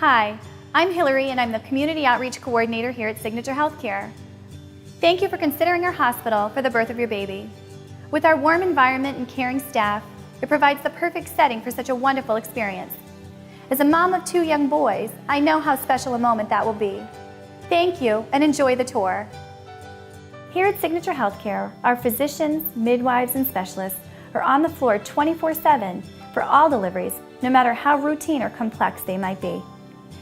Hi, I'm Hillary and I'm the Community Outreach Coordinator here at Signature Healthcare. Thank you for considering our hospital for the birth of your baby. With our warm environment and caring staff, it provides the perfect setting for such a wonderful experience. As a mom of 2 young boys, I know how special a moment that will be. Thank you and enjoy the tour. Here at Signature Healthcare, our physicians, midwives, and specialists are on the floor 24/7 for all deliveries, no matter how routine or complex they might be.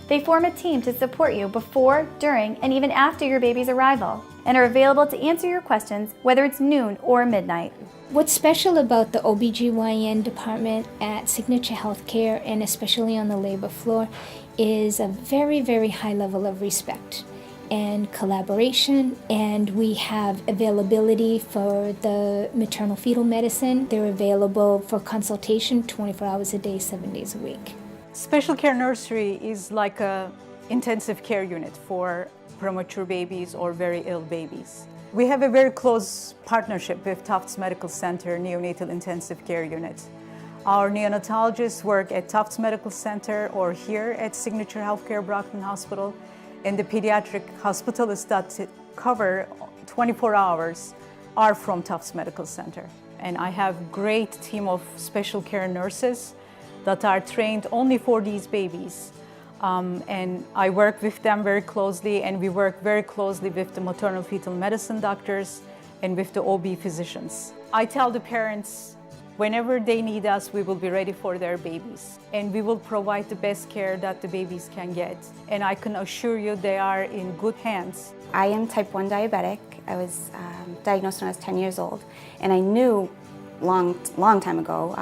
They form a team to support you before, during, and even after your baby's arrival, and are available to answer your questions whether it's noon or midnight. What's special about the OBGYN department at Signature Healthcare, and especially on the labor floor, is a very, very high level of respect and collaboration, and we have availability for the maternal fetal medicine. They're available for consultation 24 hours a day, 7 days a week. Special care nursery is like an intensive care unit for premature babies or very ill babies. We have a very close partnership with Tufts Medical Center Neonatal Intensive Care Unit. Our neonatologists work at Tufts Medical Center or here at Signature Healthcare Brockton Hospital, and the pediatric hospitalists that cover 24 hours are from Tufts Medical Center. And I have a great team of special care nurses that are trained only for these babies. And I work with them very closely, and we work very closely with the maternal fetal medicine doctors and with the OB physicians. I tell the parents, whenever they need us, we will be ready for their babies. And we will provide the best care that the babies can get. And I can assure you they are in good hands. I am type 1 diabetic. I was diagnosed when I was 10 years old. And I knew long time ago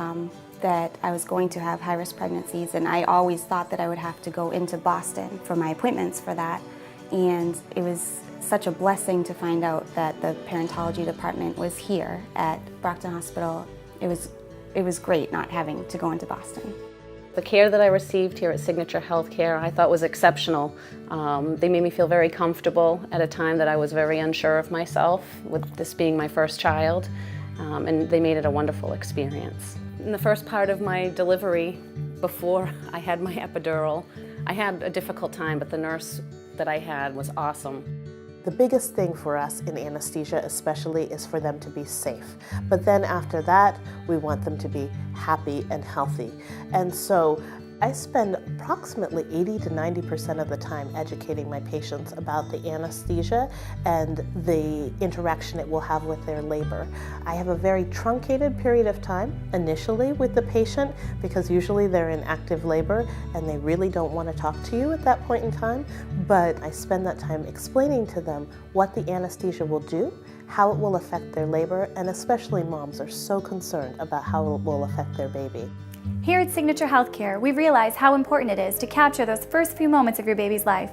that I was going to have high-risk pregnancies. And I always thought that I would have to go into Boston for my appointments for that. And it was such a blessing to find out that the parentology department was here at Brockton Hospital. It was great not having to go into Boston. The care that I received here at Signature Healthcare I thought was exceptional. They made me feel very comfortable at a time that I was very unsure of myself, with this being my first child, and they made it a wonderful experience. In the first part of my delivery, before I had my epidural, I had a difficult time, but the nurse that I had was awesome. The biggest thing for us in anesthesia especially is for them to be safe. But then after that, we want them to be happy and healthy. And so I spend approximately 80 to 90% of the time educating my patients about the anesthesia and the interaction it will have with their labor. I have a very truncated period of time initially with the patient because usually they're in active labor and they really don't want to talk to you at that point in time, but I spend that time explaining to them what the anesthesia will do, how it will affect their labor, and especially moms are so concerned about how it will affect their baby. Here at Signature Healthcare, we realize how important it is to capture those first few moments of your baby's life.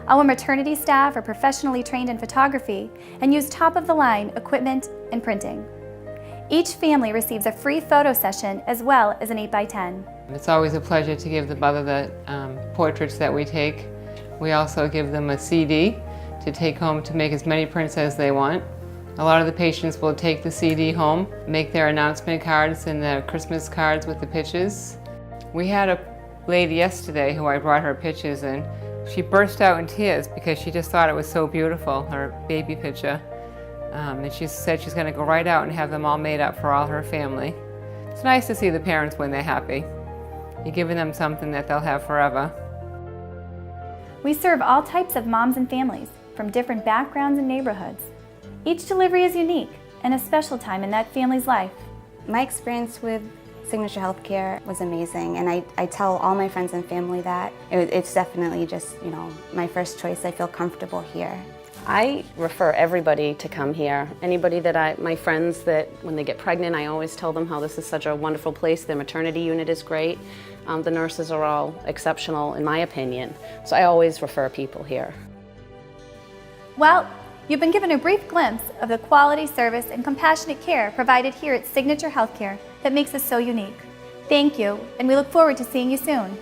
Our maternity staff are professionally trained in photography and use top-of-the-line equipment and printing. Each family receives a free photo session as well as an 8x10. It's always a pleasure to give the mother the portraits that we take. We also give them a CD to take home to make as many prints as they want. A lot of the patients will take the CD home, make their announcement cards and their Christmas cards with the pictures. We had a lady yesterday who I brought her pictures and she burst out in tears because she just thought it was so beautiful, her baby picture. And she said she's going to go right out and have them all made up for all her family. It's nice to see the parents when they're happy. You're giving them something that they'll have forever. We serve all types of moms and families from different backgrounds and neighborhoods. Each delivery is unique and a special time in that family's life. My experience with Signature Healthcare was amazing, and I tell all my friends and family that. It's definitely just, my first choice. I feel comfortable here. I refer everybody to come here. Anybody that my friends that when they get pregnant, I always tell them how this is such a wonderful place. The maternity unit is great. The nurses are all exceptional in my opinion. So I always refer people here. Well, you've been given a brief glimpse of the quality, service, and compassionate care provided here at Signature Healthcare that makes us so unique. Thank you, and we look forward to seeing you soon.